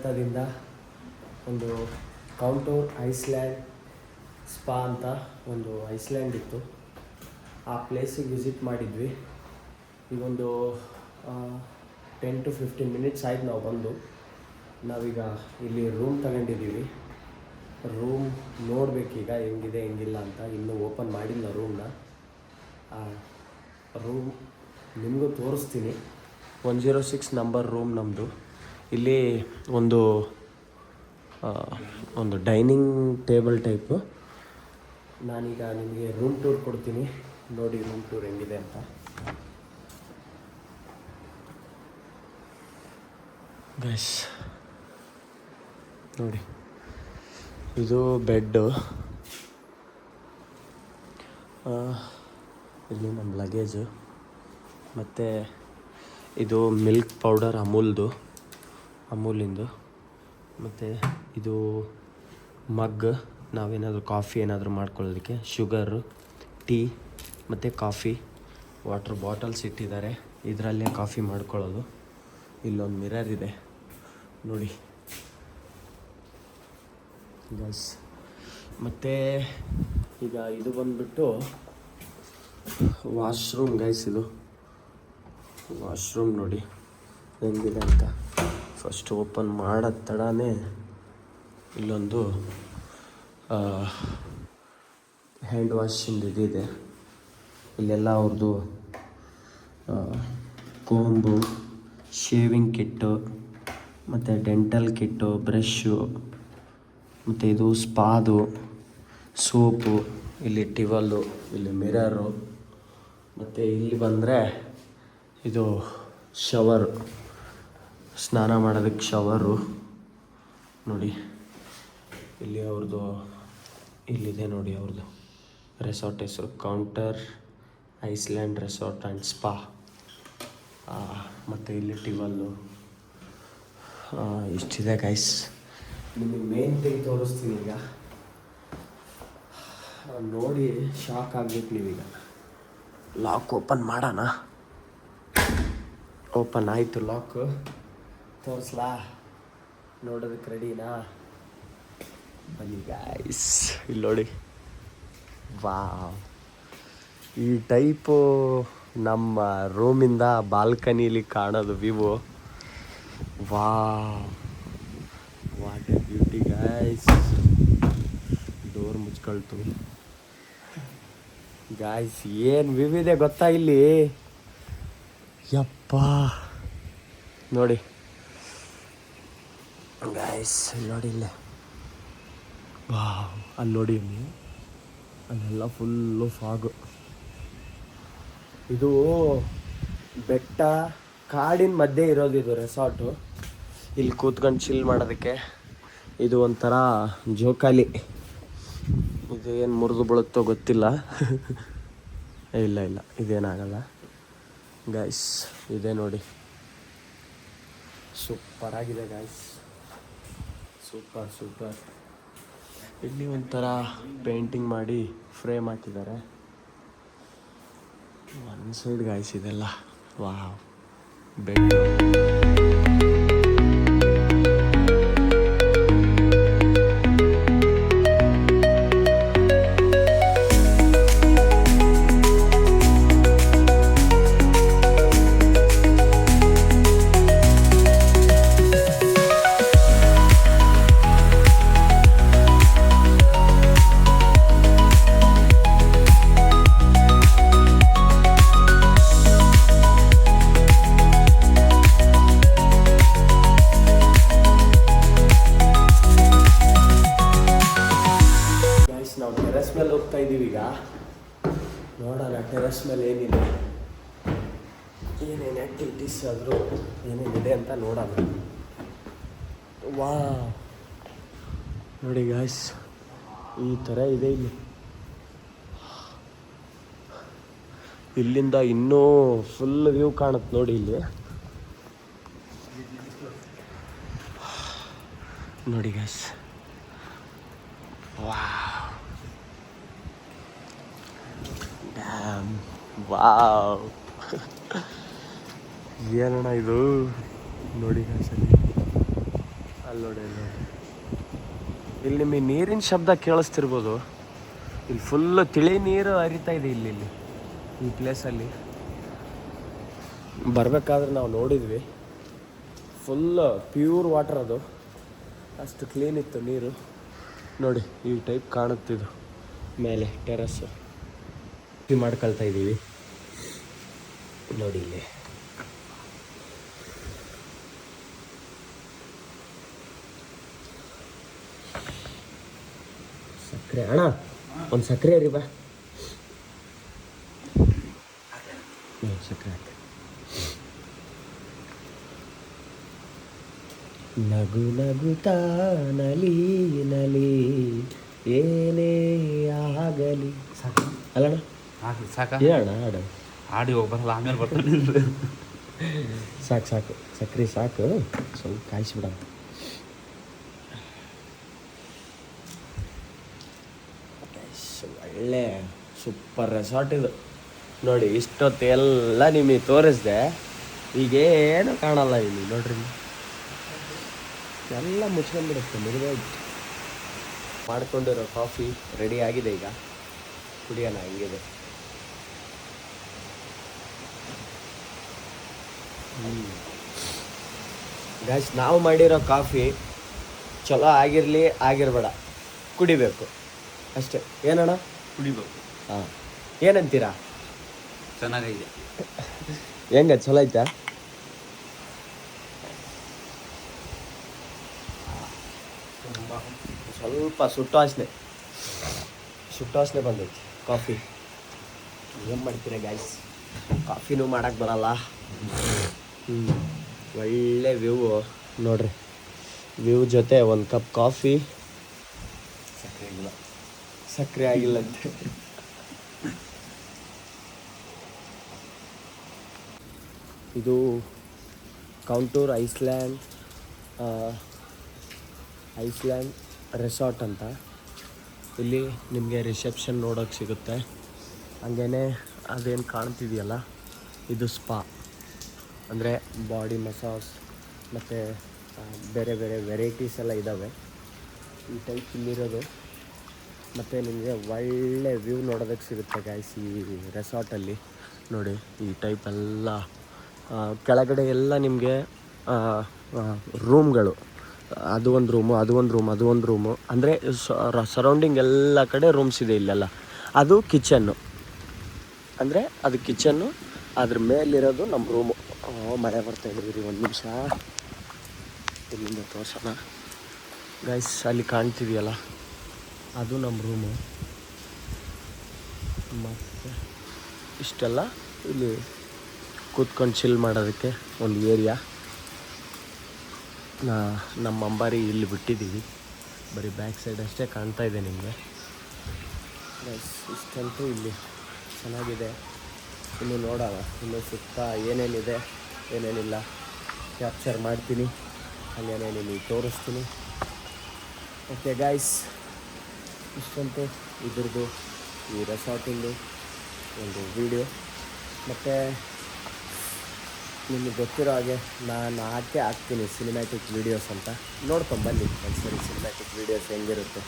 ಕೋಲ್ಕತ್ತಾದಿಂದ ಒಂದು ಕೌಂಟೂರ್ Iceland spa ಅಂತ ಒಂದು ಐಸ್ಲ್ಯಾಂಡ್ ಇತ್ತು. ಆ ಪ್ಲೇಸಿಗೆ ವಿಸಿಟ್ ಮಾಡಿದ್ವಿ. ಈಗೊಂದು 10 to 15 minutes ಆಯ್ತು ನಾವು ಬಂದು. ನಾವೀಗ ಇಲ್ಲಿ ರೂಮ್ ತಗೊಂಡಿದ್ದೀವಿ. ರೂಮ್ ನೋಡಬೇಕೀಗ ಹೆಂಗಿದೆ ಹೆಂಗಿಲ್ಲ ಅಂತ. ಇನ್ನೂ ಓಪನ್ ಮಾಡಿಲ್ಲ ರೂಮ್ನ. ರೂಮ್ ನಿಮಗೂ ತೋರಿಸ್ತೀನಿ. 106 ನಂಬರ್ ರೂಮ್ ನಮ್ಮದು. ಇಲ್ಲಿ ಒಂದು ಡೈನಿಂಗ್ ಟೇಬಲ್ ಟೈಪು. ನಾನೀಗ ನಿಮಗೆ ರೂಮ್ ಟೂರ್ ಕೊಡ್ತೀನಿ, ನೋಡಿ ರೂಮ್ ಟೂರ್ ಹೆಂಗಿದೆ ಅಂತ. ಗೈಸ್ ನೋಡಿ, ಇದು ಬೆಡ್ಡು. ಇಲ್ಲಿ ನಮ್ಮ ಲಗೇಜು. ಮತ್ತು ಇದು ಮಿಲ್ಕ್ ಪೌಡರ್ ಅಮೂಲಿಂದು. ಮತ್ತು ಇದು ಮಗ್, ನಾವೇನಾದರೂ ಕಾಫಿ ಏನಾದರೂ ಮಾಡ್ಕೊಳ್ಳೋದಕ್ಕೆ. ಶುಗರು, ಟೀ ಮತ್ತು ಕಾಫಿ, ವಾಟರ್ ಬಾಟಲ್ಸ್ ಇಟ್ಟಿದ್ದಾರೆ. ಇದರಲ್ಲೇ ಕಾಫಿ ಮಾಡ್ಕೊಳ್ಳೋದು. ಇಲ್ಲೊಂದು ಮಿರರ್ ಇದೆ ನೋಡಿ ಗೈಸ್. ಮತ್ತು ಈಗ ಇದು ಬಂದುಬಿಟ್ಟು ವಾಶ್ರೂಮ್ ಗೈಸ್. ಇದು ವಾಶ್ರೂಮ್ ನೋಡಿ ಹೆಂಗಿದೆ ಅಂತ. ಫಸ್ಟ್ ಓಪನ್ ಮಾಡೋ ತಡನೇ ಇಲ್ಲೊಂದು ಹ್ಯಾಂಡ್ ವಾಶಿಂದು ಇದಿದೆ. ಇಲ್ಲೆಲ್ಲ ಅವ್ರದ್ದು ಕೋಂಬು, ಶೇವಿಂಗ್ ಕಿಟ್ಟು, ಮತ್ತು ಡೆಂಟಲ್ ಕಿಟ್ಟು, ಬ್ರಷ್ಷು, ಮತ್ತು ಇದು ಸ್ಪಾದು, ಸೋಪು, ಇಲ್ಲಿ ಟಿವಲ್ಲು, ಇಲ್ಲಿ ಮಿರರು. ಮತ್ತು ಇಲ್ಲಿ ಬಂದರೆ ಇದು ಶವರು, ಸ್ನಾನ ಮಾಡೋದಕ್ಕೆ ಶವರು ನೋಡಿ. ಇಲ್ಲಿ ಅವ್ರದ್ದು ಇಲ್ಲಿದೆ ನೋಡಿ ಅವ್ರದ್ದು ರೆಸಾರ್ಟ್ ಹೆಸರು counter island resort and spa. ಮತ್ತು ಇಲ್ಲಿ ಟಿವಲ್ಲು ಇಷ್ಟಿದೆ ಗೈಸ್. ನಿಮಗೆ ಮೇನ್ ಥಿಂಗ್ ತೋರಿಸ್ತೀನಿ ಈಗ. ನೋಡಿ ಶಾಕ್ ಆಗಬೇಕು ನೀವೀಗ. ಲಾಕ್ ಓಪನ್ ಮಾಡೋಣ. ಓಪನ್ ಆಯಿತು ಲಾಕ್. ತೋರಿಸ್ಲಾ? ನೋಡೋದಕ್ಕೆ ರೆಡಿನಾ? ಬನ್ನಿ ಗೈಸ್, ಇಲ್ಲಿ ನೋಡಿ. ವಾವ್, ಈ ಟೈಪು ನಮ್ಮ ರೂಮಿಂದ ಬಾಲ್ಕನಿಲಿ ಕಾಣೋದು view. Wow, what a beauty guys. Door ಮುಚ್ಕೊಳ್ತು ಗಾಯ್ಸ್. ಏನು ವ್ಯೂ ಇದೆ ಗೊತ್ತಾ ಇಲ್ಲಿ? ಯಪ್ಪ ನೋಡಿ ಗಾಯ್ಸ್, ನೋಡಿ ಇಲ್ಲೇ. ವಾವ್, ಅಲ್ಲಿ ನೋಡಿ ಅಲ್ಲಿ, ಅಲ್ಲೆಲ್ಲ ಫುಲ್ಲು ಫಾಗು. ಇದು ಬೆಟ್ಟ ಕಾಡಿನ ಮಧ್ಯೆ ಇರೋದು ಇದು ರೆಸಾರ್ಟು. ಇಲ್ಲಿ ಕೂತ್ಕೊಂಡು ಚಿಲ್ ಮಾಡೋದಕ್ಕೆ. ಇದು ಒಂಥರ ಜೋಕಾಲಿ. ಇದು ಏನು ಮುರಿದು ಬೀಳುತ್ತೋ ಗೊತ್ತಿಲ್ಲ. ಇಲ್ಲ ಇದೇನಾಗಲ್ಲ ಗಾಯ್ಸ್. ಇದೆ ನೋಡಿ, ಸೂಪರ್ ಆಗಿದೆ ಗಾಯ್ಸ್. ಸೂಪರ್. ಇಲ್ಲಿ ಒಂಥರ ಪೇಂಟಿಂಗ್ ಮಾಡಿ ಫ್ರೇಮ್ ಹಾಕಿದ್ದಾರೆ ಒನ್ ಸೈಡ್ ಗಾಯ್ಸ್. ಇದೆಲ್ಲ ವಾವ್, ಬೆಡ್. ಟೆರೆಸ್ ಮೇಲೆ ಹೋಗ್ತಾ ಇದ್ದೀವಿ ಈಗ. ನೋಡೋಣ ಟೆರೆಸ್ ಮೇಲೆ ಏನಿದೆ, ಏನೇನು ಆ್ಯಕ್ಟಿವಿಟೀಸ್ ಆದರೂ ಏನೇನಿದೆ ಅಂತ ನೋಡೋಣ. ವಾ ನೋಡಿ ಗಾಯ್ಸ್, ಈ ಥರ ಇದೆ ಇಲ್ಲಿ. ಇಲ್ಲಿಂದ ಇನ್ನೂ ಫುಲ್ ವ್ಯೂ ಕಾಣುತ್ತೆ ನೋಡಿ ಇಲ್ಲಿ. ನೋಡಿ ಗಾಯ್ಸ್, ವಾವ್ ಏನಣ್ಣ ಇದು ನೋಡಿ ಗಾಯ್ಸ್. ಅಲ್ಲಿ ನೋಡಿ ಇಲ್ಲಿ ನಿಮಗೆ ನೀರಿನ ಶಬ್ದ ಕೇಳಿಸ್ತಿರ್ಬೋದು. ಇಲ್ಲಿ ಫುಲ್ಲು ತಿಳಿ ನೀರು ಹರಿತಾ ಇದೆ ಇಲ್ಲಿ ಈ ಪ್ಲೇಸಲ್ಲಿ. ಬರಬೇಕಾದ್ರೆ ನಾವು ನೋಡಿದ್ವಿ, ಫುಲ್ಲು ಪ್ಯೂರ್ ವಾಟರ್, ಅದು ಅಷ್ಟು ಕ್ಲೀನ್ ಇತ್ತು ನೀರು. ನೋಡಿ ಈ ಟೈಪ್ ಕಾಣುತ್ತಿದ್ದು ಮೇಲೆ ಟೆರಸ್ಸು ಮಾಡ್ಕೊಳ್ತಾ ಇದ್ದೀವಿ ನೋಡಿ ಇಲ್ಲಿ. ಸಕ್ಕರೆ ಅಣ್ಣ, ಒಂದು ಸಕ್ಕರೆ ರೀ ಬಾ. ಸಕ್ಕರೆ ಹಾಕಿ. ನಗು ನಗುತ್ತಾ ನಲಿ ನಲಿ ಏನೇ ಆಗಲಿ. ಸಾಕು ಅಲ್ಲಣ್ಣ? ಸಾಕ ಹೇಳಣ್ಣ, ಹಾಡು ಹಾಡಿ ಹೋಗ್ಬರಲ್ಲ, ಆಮೇಲೆ ಬರ್ತಾನೆ. ಸಾಕು ಸಾಕು ಸಕ್ಕರೆ ಸಾಕು, ಸ್ವಲ್ಪ ಕಾಯಿಸ್ಬಿಡ. ಒಳ್ಳೆ ಸೂಪರ್ ರೆಸಾರ್ಟ್ ಇದು ನೋಡಿ. ಇಷ್ಟೊತ್ತು ಎಲ್ಲ ನಿಮಗೆ ತೋರಿಸ್ದೆ, ಈಗೇನು ಕಾಣಲ್ಲ ಇಲ್ಲಿ ನೋಡ್ರಿ. ಎಲ್ಲ ಮುಚ್ಕೊಂಡ್ಬಿಡುತ್ತೆ, ಮುಗಿದೋಗಿ. ಮಾಡ್ಕೊಂಡಿರೋ ಕಾಫಿ ರೆಡಿ ಆಗಿದೆ, ಈಗ ಕುಡಿಯೋಣ. ಹಿಂಗಿದೆ ಗಾಯ್ಸ್, ನಾವು ಮಾಡಿರೋ ಕಾಫಿ ಚಲೋ ಆಗಿರಲಿ ಆಗಿರಬೇಡ, ಕುಡಿಬೇಕು ಅಷ್ಟೇ. ಏನಣ್ಣ? ಕುಡಿಬೇಕು. ಹಾಂ, ಏನಂತೀರಾ? ಚೆನ್ನಾಗಿದೆ. ಹೆಂಗ, ಚಲೋ ಐತಾ? ಸ್ವಲ್ಪ ಸುಟ್ಟಾಸನೆ ಬಂದೈತಿ ಕಾಫಿ. ಏನು ಮಾಡ್ತೀರಾ ಗಾಯ್ಸ್, ಕಾಫಿನೂ ಮಾಡೋಕ್ಕೆ ಬರಲ್ಲ. ಒಳ್ಳೆ ವ್ಯೂ ನೋಡ್ರಿ. ವ್ಯೂ ಜೊತೆ ಒಂದು ಕಪ್ ಕಾಫಿ. ಸಕ್ಕರೆ ಆಗಿಲ್ಲಂತೆ. ಇದು ಕೌಂಟೂರ್ ಐಸ್ಲ್ಯಾಂಡ್ ರೆಸಾರ್ಟ್ ಅಂತ. ಇಲ್ಲಿ ನಿಮಗೆ ರಿಸೆಪ್ಷನ್ ನೋಡೋಕ್ಕೆ ಸಿಗುತ್ತೆ. ಹಾಗೇ ಅದೇನು ಕಾಣ್ತಿದೆಯಲ್ಲ, ಇದು ಸ್ಪಾ, ಅಂದರೆ ಬಾಡಿ ಮಸಾಜ್ ಮತ್ತು ಬೇರೆ ಬೇರೆ ವೆರೈಟೀಸ್ ಎಲ್ಲ ಇದ್ದಾವೆ ಈ ಟೈಪ್ ಇಲ್ಲಿರೋದು. ಮತ್ತು ನಿಮಗೆ ಒಳ್ಳೆ ವ್ಯೂ ನೋಡೋದಕ್ಕೆ ಸಿಗುತ್ತೆ ಗಾಯ್ಸ್ ಈ ರೆಸಾರ್ಟಲ್ಲಿ. ನೋಡಿ ಈ ಟೈಪ್ ಎಲ್ಲ ಕೆಳಗಡೆ ಎಲ್ಲ ನಿಮಗೆ ರೂಮ್ಗಳು, ಅದು ಒಂದು ರೂಮು, ಅಂದರೆ ಸರೌಂಡಿಂಗ್ ಎಲ್ಲ ಕಡೆ ರೂಮ್ಸ್ ಇದೆ ಇಲ್ಲೆಲ್ಲ. ಅದು ಕಿಚನ್ನು, ಅಂದರೆ ಅದು ಕಿಚನ್ನು, ಅದ್ರ ಮೇಲಿರೋದು ನಮ್ಮ ರೂಮು. ಮಳೆ ಬರ್ತಾ ಇದ್ದೀವಿ, ಒಂದು ನಿಮಿಷ ಇಲ್ಲಿಂದ ತೋರ್ಸೋಣ ಗೈಸ್. ಅಲ್ಲಿ ಕಾಣ್ತಿದೆಯಲ್ಲ, ಅದು ನಮ್ಮ ರೂಮು. ಮತ್ತು ಇಷ್ಟೆಲ್ಲ ಇಲ್ಲಿ ಕೂತ್ಕೊಂಡು ಚಿಲ್ ಮಾಡೋದಕ್ಕೆ ಒಂದು ಏರಿಯಾ. ನಮ್ಮ ಅಂಬಾರಿ ಇಲ್ಲಿ ಬಿಟ್ಟಿದ್ದೀವಿ, ಬರೀ ಬ್ಯಾಕ್ ಸೈಡ್ ಅಷ್ಟೇ ಕಾಣ್ತಾ ಇದೆ ನಿಮಗೆ. ಇಷ್ಟಂತೂ ಇಲ್ಲಿ ಚೆನ್ನಾಗಿದೆ. ಇನ್ನು ನೋಡೋಣ, ಇನ್ನು ಸುತ್ತ ಏನೇನಿದೆ ಏನೇನಿಲ್ಲ ಕ್ಯಾಪ್ಚರ್ ಮಾಡ್ತೀನಿ, ಹಾಗೇನೇ ನಿಮಗೆ ತೋರಿಸ್ತೀನಿ. ಓಕೆ ಗಾಯ್ಸ್, ಇಷ್ಟಂತೂ ಇದ್ರದ್ದು ಈ ರೆಸಾರ್ಟಿಂದು ಒಂದು ವಿಡಿಯೋ. ಮತ್ತು ನಿಮಗೆ ಗೊತ್ತಿರೋ ಹಾಗೆ ನಾನು ಹಾಕ್ತೀನಿ ಸಿನಿಮ್ಯಾಟಿಕ್ ವೀಡಿಯೋಸ್ ಅಂತ, ನೋಡ್ಕೊಂಬನ್ನಿ ಒಂದ್ಸರಿ ಸಿನಿಮ್ಯಾಟಿಕ್ ವೀಡಿಯೋಸ್ ಹೆಂಗಿರುತ್ತೆ.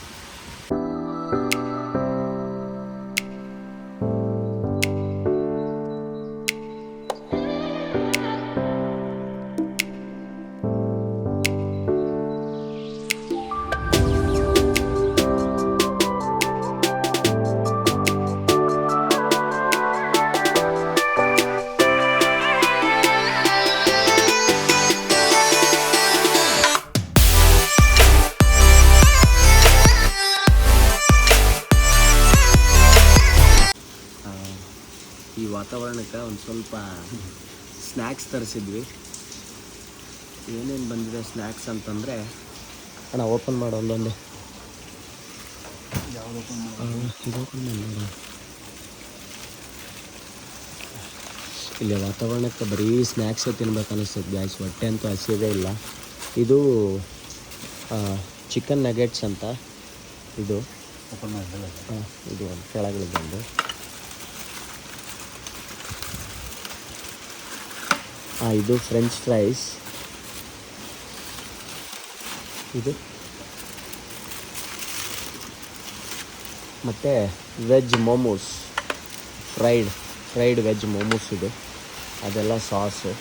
ಈ ವಾತಾವರಣಕ್ಕೆ ಒಂದು ಸ್ವಲ್ಪ ಸ್ನ್ಯಾಕ್ಸ್ ತರಿಸಿದ್ವಿ. ಏನೇನು ಬಂದಿದೆ ಸ್ನ್ಯಾಕ್ಸ್ ಅಂತಂದರೆ, ಅಣ್ಣ ಓಪನ್ ಮಾಡೋ ಒಂದೊಂದೇ. ಇದು ಓಪನ್ ಮಾಡಿ. ಇಲ್ಲಿ ವಾತಾವರಣಕ್ಕೆ ಬರೀ ಸ್ನ್ಯಾಕ್ಸೇ ತಿನ್ಬೇಕು ಅನ್ನಿಸ್ತದೆ ಗಾಯ್ಸ್, ಹೊಟ್ಟೆ ಅಂತೂ ಹಸಿಯೋದೇ ಇಲ್ಲ. ಇದು ಚಿಕನ್ ನಗೆಟ್ಸ್ ಅಂತ. ಇದು ಓಪನ್ ಮಾಡಿ. ಇದು ಒಂದು ಕೆಳಗಡೆ ಬಂದು ಇದು ಫ್ರೆಂಚ್ ಫ್ರೈಸ್. ಇದು ಮತ್ತು veg momos, fried veg momos ಇದು, ಅದೆಲ್ಲ ಸಾಸು.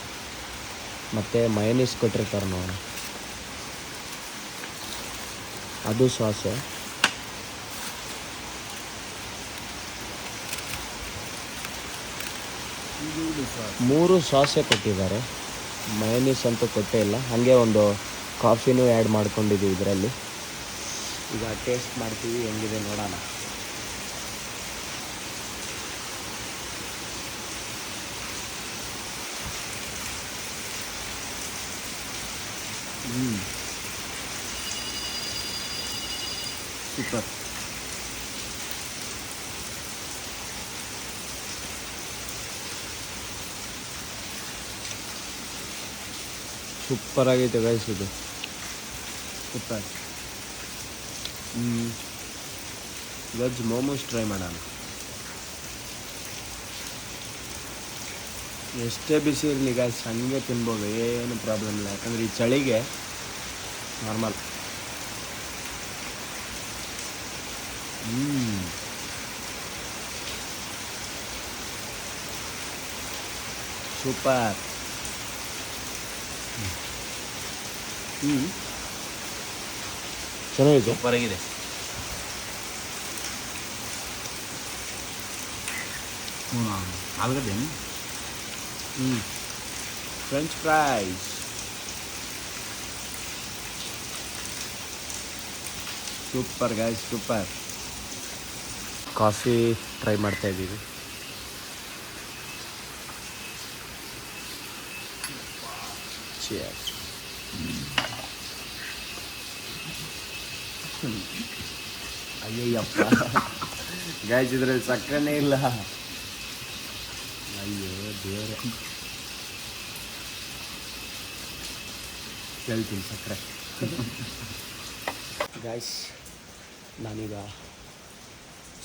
ಮತ್ತು ಮಯೋನೀಸ್ ಕೊಟ್ಟಿರ್ತಾರೆ ನೋಡೋಣ, ಅದು ಸಾಸು. ಮೂರು ಸಾಸೇ ಕೊಟ್ಟಿದ್ದಾರೆ, ಮಯೋನೀಸ್ ಅಂತೂ ಕೊಟ್ಟೇ ಇಲ್ಲ. ಹಾಗೆ ಒಂದು ಕಾಫಿನೂ ಆ್ಯಡ್ ಮಾಡ್ಕೊಂಡಿದ್ದೀವಿ ಇದರಲ್ಲಿ. ಈಗ ಟೇಸ್ಟ್ ಮಾಡ್ತೀವಿ, ಹೆಂಗಿದೆ ನೋಡೋಣ. ಸೂಪರ್. ಸೂಪರ್ ಆಗೈತೆ ಗೈಸ್, ಇದು ಸೂಪರ್. ವೆಜ್ ಮೋಮೋಸ್ ಟ್ರೈ ಮಾಡೋಣ. ಎಷ್ಟೇ ಬಿಸಿ ಇರಲಿ ಗೈಸ್, ಹಂಗೆ ತಿನ್ಬೋದು, ಏನು ಪ್ರಾಬ್ಲಮ್ ಇಲ್ಲ. ಯಾಕಂದರೆ ಈ ಚಳಿಗೆ ನಾರ್ಮಲ್. ಸೂಪರ್. ಚೆನ್ನಾಗಿದೆ, ಸೂಪರಾಗಿದೆ. ಆಲೂಗಡ್ಡೆ, French fries, super guys, super. Coffee try ಮಾಡ್ತಾ ಇದ್ದೀವಿ. ಅಯ್ಯಯ್ಯಪ್ಪ ಗೈಸ್, ಇದ್ರಲ್ಲಿ ಸಕ್ಕರೆನೇ ಇಲ್ಲ. ಅಯ್ಯೋ ದೇವರೇ, ಹೇಳ್ತೀನಿ ಸಕ್ಕರೆ. ಗೈಸ್, ನಾನೀಗ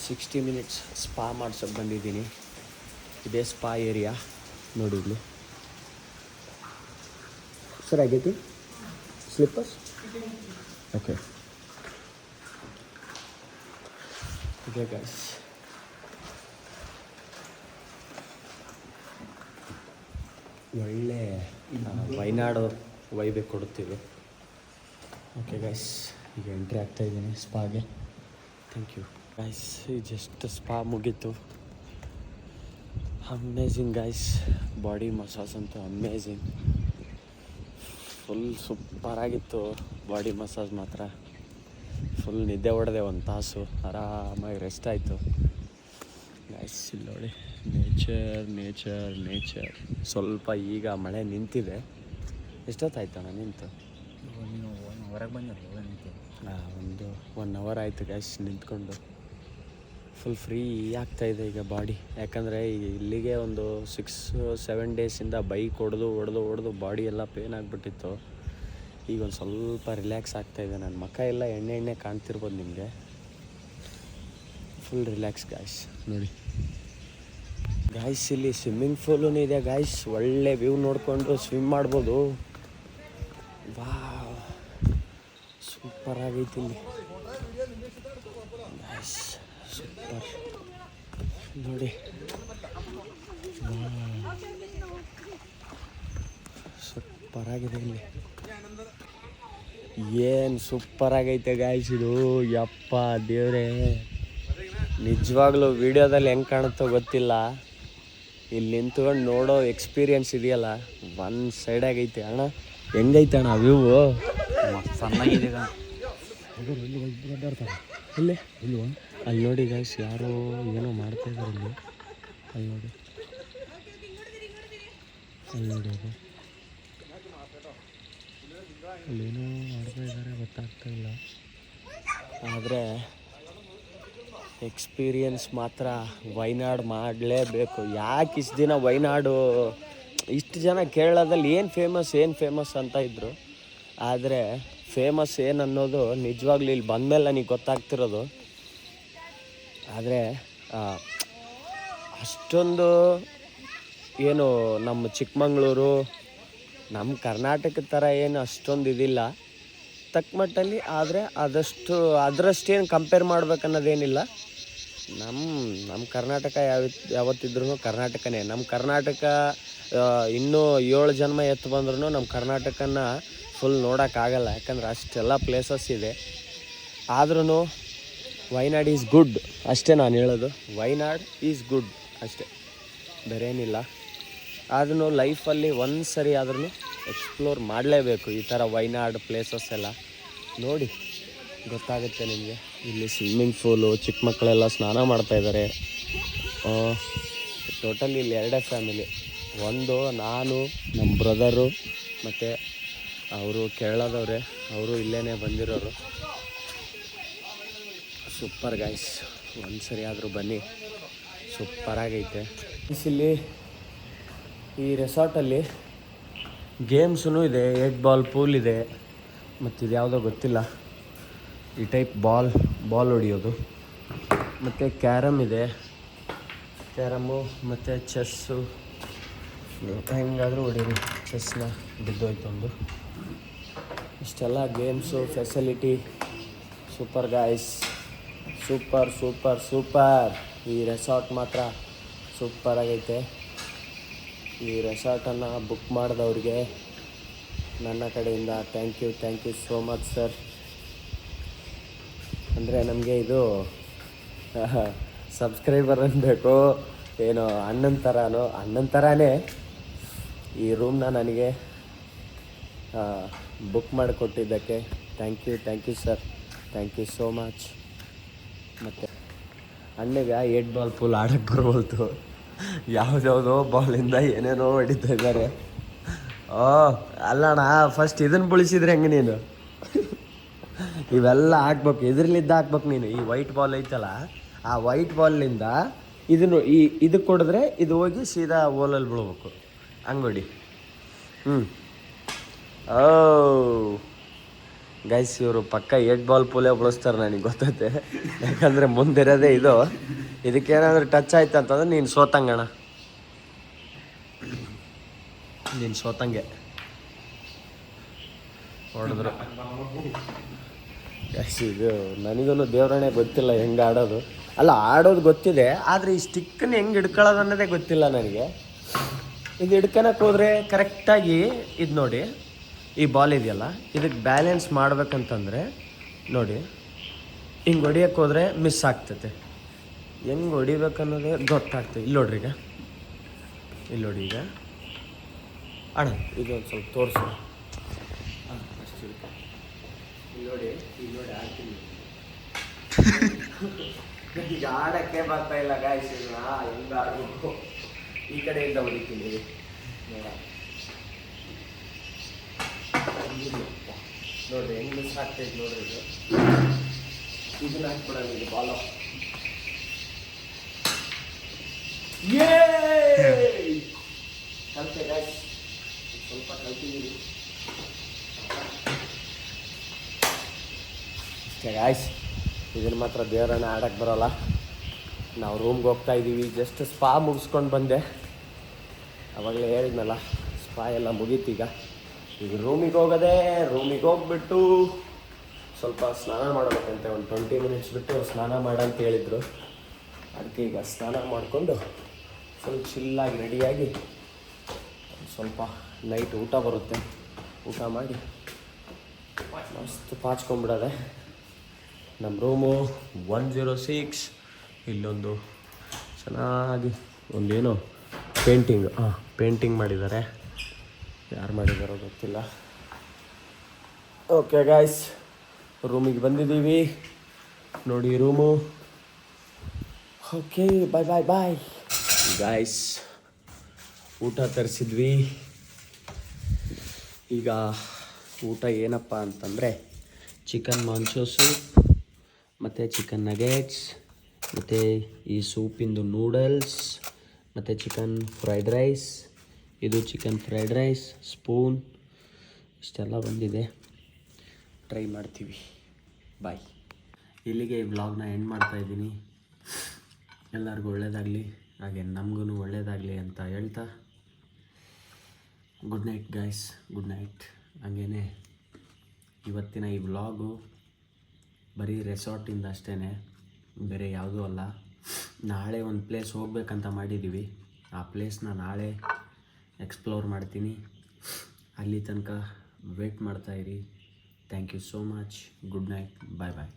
60 ಮಿನಿಟ್ಸ್ ಸ್ಪಾ ಮಾಡ್ಸೋಕೆ ಬಂದಿದ್ದೀನಿ. ಇದೇ ಸ್ಪಾ ಏರಿಯಾ ನೋಡಿದ್ಲು. ಸರ್ ಆಗೈತಿ ಸ್ಲಿಪ್ಪರ್ಸ್? ಓಕೆ, ಇದೆ ಗೈಸ್. ಒಳ್ಳೆ ವೈನಾಡು ವೈಬೆ ಕೊಡುತ್ತೀವಿ. ಓಕೆ ಗೈಸ್, ಈಗ ಎಂಟ್ರಿ ಆಗ್ತಾಯಿದ್ದೀನಿ ಸ್ಪಾಗೆ. Thank you guys. Just spa ಮುಗೀತು. ಅಮೇಝಿಂಗ್ ಗೈಸ್, ಬಾಡಿ ಮಸಾಜ್ ಅಂತೂ ಅಮೇಝಿಂಗ್, ಫುಲ್ ಸೂಪರಾಗಿತ್ತು. ಬಾಡಿ ಮಸಾಜ್ ಮಾತ್ರ ಫುಲ್ ನಿದ್ದೆ ಹೊಡೆದೆ, 1 ತಾಸು ಆರಾಮಾಗಿ ರೆಸ್ಟ್ ಆಯಿತು ಗೈಸ್. ಇಲ್ಲಿ ನೋಡಿ, ನೇಚರ್. ಸ್ವಲ್ಪ ಈಗ ಮಳೆ ನಿಂತಿದೆ. ಎಷ್ಟೊತ್ತಾಯ್ತಣ್ಣ ನಿಂತು? ಹೊರಗೆ ಬಂದಿಲ್ಲ, ಒಂದು 1 ಅವರ್ ಆಯಿತು ಗೈಸ್ ನಿಂತ್ಕೊಂಡು. ಫುಲ್ ಫ್ರೀ ಆಗ್ತಾಯಿದೆ ಈಗ ಬಾಡಿ. ಯಾಕಂದರೆ ಇಲ್ಲಿಗೆ ಒಂದು 6-7 ಡೇಸಿಂದ ಬೈಕ್ ಹೊಡೆದು ಬಾಡಿ ಎಲ್ಲ ಪೇನ್ ಆಗಿಬಿಟ್ಟಿತ್ತು. ಈಗ ಒಂದು ಸ್ವಲ್ಪ ರಿಲ್ಯಾಕ್ಸ್ ಆಗ್ತಾಯಿದೆ. ನನ್ನ ಮುಖ ಎಲ್ಲ ಎಣ್ಣೆ ಕಾಣ್ತಿರ್ಬೋದು ನಿಮಗೆ. Full relax guys. ನೋಡಿ ಗಾಯ್ಸ್, ಇಲ್ಲಿ ಸ್ವಿಮ್ಮಿಂಗ್ ಪೂಲೂ ಇದೆ ಗಾಯ್ಸ್. ಒಳ್ಳೆ ವ್ಯೂ ನೋಡಿಕೊಂಡು ಸ್ವಿಮ್ ಮಾಡ್ಬೋದು. ವಾವ್, ಸೂಪರ್ ಆಗೈತಿ ಇಲ್ಲಿ ಗಾಯ್ಸ್, ಸೂಪರ್. ನೋಡಿ ಸೂಪರ್ ಆಗಿದೆ ಇಲ್ಲಿ. ಏನು ಸೂಪರ್ ಆಗೈತೆ ಗಾಯ್ಸ್ ಇದು. ಯಪ್ಪ ದೇವ್ರೇ, ನಿಜವಾಗ್ಲೂ ವಿಡಿಯೋದಲ್ಲಿ ಹೆಂಗೆ ಕಾಣುತ್ತೋ ಗೊತ್ತಿಲ್ಲ, ಇಲ್ಲಿ ನಿಂತ್ಕೊಂಡು ನೋಡೋ ಎಕ್ಸ್ಪೀರಿಯನ್ಸ್ ಇದೆಯಲ್ಲ, ಒನ್ ಸೈಡ್ ಆಗೈತೆ ಅಣ್ಣ. ಹೆಂಗೈತೆ ಅಣ್ಣ ವ್ಯೂ? ಸಣ್ಣಗಿದೆ. ಇಲ್ಲೇ ಅಲ್ಲಿ ನೋಡಿ ಗಾಯ್ಸ್, ಯಾರೋ ಏನೋ ಮಾಡ್ತಾಯಿದ್ದಾರೆ ಇಲ್ಲಿ. ಅಲ್ಲಿ ನೋಡಿ ಅದು ಅಲ್ಲೇನೋ ಮಾಡ್ತಾಯಿದ್ದಾರೆ, ಗೊತ್ತಾಗ್ತಾ ಇಲ್ಲ. ಆದರೆ ಎಕ್ಸ್ಪೀರಿಯನ್ಸ್ ಮಾತ್ರ ವೈನಾಡು ಮಾಡಲೇಬೇಕು. ಯಾಕೆ ಇಷ್ಟು ದಿನ ವೈನಾಡು, ಇಷ್ಟು ಜನ ಕೇರಳದಲ್ಲಿ ಏನು ಫೇಮಸ್ ಅಂತ ಇದ್ದರು. ಆದರೆ ಫೇಮಸ್ ಏನು ಅನ್ನೋದು ನಿಜವಾಗ್ಲೂ ಇಲ್ಲಿ ಬಂದಮೇಲೆ ನನಗೆ ಗೊತ್ತಾಗ್ತಿರೋದು. ಆದರೆ ಅಷ್ಟೊಂದು ಏನು ನಮ್ಮ ಚಿಕ್ಕಮಂಗ್ಳೂರು, ನಮ್ಮ ಕರ್ನಾಟಕದ ಥರ ಏನು ಅಷ್ಟೊಂದು ಇದಿಲ್ಲ. ತಕ್ಕಮಟ್ಟಲ್ಲಿ, ಆದರೆ ಅದರಷ್ಟೇನು ಕಂಪೇರ್ ಮಾಡ್ಬೇಕನ್ನೋದೇನಿಲ್ಲ. ನಮ್ಮ ಕರ್ನಾಟಕ ಯಾವತ್ತಿದ್ರೂ ಕರ್ನಾಟಕನೇ. ನಮ್ಮ ಕರ್ನಾಟಕ ಇನ್ನೂ 7 ಜನ್ಮ ಎತ್ತು ಬಂದ್ರೂ ನಮ್ಮ ಕರ್ನಾಟಕನ ಫುಲ್ ನೋಡೋಕ್ಕಾಗಲ್ಲ, ಯಾಕಂದ್ರೆ ಅಷ್ಟೆಲ್ಲ ಪ್ಲೇಸಸ್ ಇದೆ. ಆದ್ರೂ ವೈನಾಡ್ ಈಸ್ ಗುಡ್ ಅಷ್ಟೇ ನಾನು ಹೇಳೋದು. ವೈನಾಡ್ ಈಸ್ ಗುಡ್ ಅಷ್ಟೇ, ಬೇರೆ ಏನಿಲ್ಲ. ಆದ್ರೂ ಲೈಫಲ್ಲಿ ಒಂದು ಸರಿ ಆದ್ರೂ ಎಕ್ಸ್ಪ್ಲೋರ್ ಮಾಡಲೇಬೇಕು ಈ ಥರ ವೈನಾಡ್ ಪ್ಲೇಸಸ್ ಎಲ್ಲ. ನೋಡಿ ಗೊತ್ತಾಗುತ್ತೆ ನಿಮಗೆ. ಇಲ್ಲಿ ಸ್ವಿಮ್ಮಿಂಗ್ ಪೂಲು, ಚಿಕ್ಕ ಮಕ್ಕಳೆಲ್ಲ ಸ್ನಾನ ಮಾಡ್ತಾಯಿದ್ದಾರೆ. ಟೋಟಲ್ ಇಲ್ಲಿ 2 ಫ್ಯಾಮಿಲಿ. ಒಂದು ನಾನು, ನಮ್ಮ ಬ್ರದರು, ಮತ್ತು ಅವರು ಕೇರಳದವ್ರೆ, ಅವರು ಇಲ್ಲೇ ಬಂದಿರೋರು. ಸೂಪರ್ ಗೈಸ್, ಒಂದು ಸರಿ ಆದರೂ ಬನ್ನಿ, ಸೂಪರಾಗೈತೆ. ಇಲ್ಲಿ ಈ ರೆಸಾರ್ಟಲ್ಲಿ ಗೇಮ್ಸೂ ಇದೆ, 8 ಬಾಲ್ ಪೂಲ್ ಇದೆ, ಮತ್ತು ಇದು ಯಾವುದೋ ಗೊತ್ತಿಲ್ಲ, ಈ ಟೈಪ್ ಬಾಲ್ ಹೊಡಿಯೋದು, ಮತ್ತು ಕ್ಯಾರಮ್ ಇದೆ, ಕ್ಯಾರಮ್ಮು ಮತ್ತು ಚೆಸ್ಸು. ಹೆಂಗಾದರೂ ಹೊಡೀರಿ, ಚೆಸ್ನ ಬಿದ್ದೋಯ್ತು ಒಂದು. ಇಷ್ಟೆಲ್ಲ games facility. Super guys, super. ಈ ರೆಸಾರ್ಟ್ ಮಾತ್ರ ಸೂಪರಾಗೈತೆ. ಈ ರೆಸಾರ್ಟನ್ನು ಬುಕ್ ಮಾಡಿದವ್ರಿಗೆ ನನ್ನ ಕಡೆಯಿಂದ thank you so much sir. ಅಂದರೆ ನಮಗೆ ಇದು ಸಬ್ಸ್ಕ್ರೈಬರ್ ಅನ್ಬೇಕು ಏನೋ, ಅಣ್ಣನ ಥರನೇ ಈ ರೂಮ್ನ ನನಗೆ ಬುಕ್ ಮಾಡಿಕೊಟ್ಟಿದ್ದಕ್ಕೆ thank you sir, thank you so much. ಮತ್ತು ಅಣ್ಣಗೆ 8 ಬಾಲ್ ಪೂಲ್ ಆಡೋಕ್ಕೆ ಬರ್ಬೋದು, ಯಾವುದ್ಯಾವುದೋ ಬಾಲಿಂದ ಏನೇನೋ ಹೊಡಿತಾ ಇದ್ದಾರೆ. ಅಲ್ಲಣ್ಣ, ಫಸ್ಟ್ ಇದನ್ನು ಬಳಸಿದ್ರೆ ಹೆಂಗೆ ನೀನು? ಇವೆಲ್ಲ ಹಾಕ್ಬೇಕು, ಇದರಲ್ಲಿದ್ದ ಹಾಕ್ಬೇಕು ನೀನು. ಈ ವೈಟ್ ಬಾಲ್ ಐತಲ್ಲ, ಆ ವೈಟ್ ಬಾಲ್ನಿಂದ ಇದಕ್ಕೆ ಕೊಡಿದ್ರೆ ಇದು ಹೋಗಿ ಸೀದಾ ಓಲಲ್ಲಿ ಬೀಳ್ಬೇಕು, ಹಂಗೆ ಹೊಡಿ. ಗೈಸ್, ಇವರು ಪಕ್ಕ 8 ಬಾಲ್ ಪೂಲೇ ಬಳಸ್ತಾರೆ, ನನಗೆ ಗೊತ್ತೈತೆ. ಯಾಕಂದರೆ ಮುಂದಿರೋದೇ ಇದು. ಇದಕ್ಕೇನಾದರೂ ಟಚ್ ಆಯ್ತು ಅಂತಂದ್ರೆ ನೀನು ಸೋತಂಗಣ, ನೀನು ಸೋತಂಗೆ. ಹೊಡೆದ್ರು ಗೈಸ್. ಇದು ನನಗೂ ದೇವ್ರಣೆ ಗೊತ್ತಿಲ್ಲ ಹೆಂಗೆ ಆಡೋದು. ಅಲ್ಲ, ಆಡೋದು ಗೊತ್ತಿದೆ, ಆದರೆ ಈ ಸ್ಟಿಕ್ಕನ್ನು ಹೆಂಗೆ ಹಿಡ್ಕೊಳ್ಳೋದು ಅನ್ನೋದೇ ಗೊತ್ತಿಲ್ಲ ನನಗೆ. ಇದು ಹಿಡ್ಕೊಳಕ್ಕೆ ಹೋದರೆ ಕರೆಕ್ಟಾಗಿ ಇದು ನೋಡಿ, ಈ ಬಾಲ್ ಇದೆಯಲ್ಲ, ಇದಕ್ಕೆ ಬ್ಯಾಲೆನ್ಸ್ ಮಾಡ್ಬೇಕಂತಂದರೆ ನೋಡಿ, ಹಿಂಗೆ ಹೊಡಿಯೋಕ್ಕೆ ಹೋದರೆ ಮಿಸ್ ಆಗ್ತೈತೆ. ಹೆಂಗೆ ಹೊಡಿಬೇಕನ್ನೋದೇ ಗೊತ್ತಾಗ್ತದೆ. ಇಲ್ಲಿ ನೋಡ್ರಿ, ಇಲ್ಲಿ ನೋಡಿ. ಈಗ ಅಣ್ಣ ಇದೊಂದು ಸ್ವಲ್ಪ ತೋರಿಸು. ಅಷ್ಟು ಇಲ್ಲಿ ನೋಡಿ ಆಡ್ತೀನಿ. ಈಗ ಆಡೋಕ್ಕೆ ಬರ್ತಾ ಇಲ್ಲ ಗಾಯ್ಸ್. ಹೆಂಗೆ ಆಡಬೇಕು, ಈ ಕಡೆಯಿಂದ ಹೊಡಿತೀನಿ ನೋಡ್ರಿ, ಹೆಂಗೆ ಮಿಸ್ ಆಗ್ತೈತೆ ನೋಡ್ರಿ. ಇದನ್ನ ಹಾಕ್ಬಿಡೋಣ, ಇದು ಬಾಲ್. ಕಲಿತೆ ಗಾಯ್ಸ್, ಸ್ವಲ್ಪ ಕಲ್ತಿದ್ದೀವಿ ಅಷ್ಟೇ ಗಾಯ್ಸ್. ಇದನ್ನು ಮಾತ್ರ ದೇವರನ್ನ ಆಡೋಕ್ಕೆ ಬರೋಲ್ಲ. ನಾವು ರೂಮ್ಗೆ ಹೋಗ್ತಾ ಇದ್ದೀವಿ. ಜಸ್ಟ್ ಸ್ಪಾ ಮುಗಿಸ್ಕೊಂಡು ಬಂದೆ, ಅವಾಗಲೇ ಹೇಳಿದ್ನಲ್ಲ, ಸ್ಪಾ ಎಲ್ಲ ಮುಗೀತೀಗ. ಈಗ ರೂಮಿಗೆ ಹೋಗ್ಬಿಟ್ಟು ಸ್ವಲ್ಪ ಸ್ನಾನ ಮಾಡಬೇಕಂತೆ. ಒಂದು 20 ಮಿನಿಟ್ಸ್ ಬಿಟ್ಟು ಸ್ನಾನ ಮಾಡಂತ ಹೇಳಿದರು. ಅದಕ್ಕೆ ಈಗ ಸ್ನಾನ ಮಾಡಿಕೊಂಡು ಸ್ವಲ್ಪ ಚಿಲ್ಲಾಗಿ ರೆಡಿಯಾಗಿ ಸ್ವಲ್ಪ ನೈಟ್ ಊಟ ಬರುತ್ತೆ, ಊಟ ಮಾಡಿ ಮಸ್ತ್ ಪಾಚ್ಕೊಂಡ್ಬಿಡೋದೆ. ನಮ್ಮ ರೂಮು 106. ಇಲ್ಲೊಂದು ಚೆನ್ನಾಗಿ ಒಂದೇನೋ ಪೇಂಟಿಂಗ್ ಮಾಡಿದ್ದಾರೆ. ಯಾರು ಮಾಡಿದಾರೋ ಗೊತ್ತಿಲ್ಲ. ಓಕೆ ಗಾಯ್ಸ್, ರೂಮಿಗೆ ಬಂದಿದ್ದೀವಿ ನೋಡಿ ರೂಮು. Okay, bye guys. ಊಟ ತರಿಸಿದ್ವಿ. ಈಗ ಊಟ ಏನಪ್ಪ ಅಂತಂದರೆ ಚಿಕನ್ ಮಾಂಚೋ ಸೂಪ್, ಮತ್ತು ಚಿಕನ್ ನಗೆಟ್ಸ್, ಮತ್ತು ಈ ಸೂಪಿಂದು ನೂಡಲ್ಸ್, ಮತ್ತು ಚಿಕನ್ ಫ್ರೈಡ್ ರೈಸ್. ಇದು ಚಿಕನ್ ಫ್ರೈಡ್ ರೈಸ್, ಸ್ಪೂನ್, ಇಷ್ಟೆಲ್ಲ ಬಂದಿದೆ. ಟ್ರೈ ಮಾಡ್ತೀವಿ. ಬಾಯ್. ಇಲ್ಲಿಗೆ ಈ ವ್ಲಾಗ್ನ ಎಂಡ್ ಮಾಡ್ತಾಯಿದ್ದೀನಿ. ಎಲ್ಲರಿಗೂ ಒಳ್ಳೆಯದಾಗಲಿ, ಹಾಗೆ ನಮಗೂ ಒಳ್ಳೆಯದಾಗಲಿ ಅಂತ ಹೇಳ್ತಾ good night guys, good night. ಹಾಗೇ ಇವತ್ತಿನ ಈ ವ್ಲಾಗು ಬರೀ ರೆಸಾರ್ಟಿಂದ ಅಷ್ಟೇ, ಬೇರೆ ಯಾವುದೂ ಅಲ್ಲ. ನಾಳೆ ಒಂದು ಪ್ಲೇಸ್ ಹೋಗ್ಬೇಕಂತ ಮಾಡಿದ್ದೀವಿ. ಆ ಪ್ಲೇಸ್ನ ನಾಳೆ ಎಕ್ಸ್ಪ್ಲೋರ್ ಮಾಡ್ತೀನಿ. ಅಲ್ಲಿ ತನಕ ವೇಟ್ ಮಾಡ್ತಾಯಿರಿ. Thank you so much. Good night. Bye bye.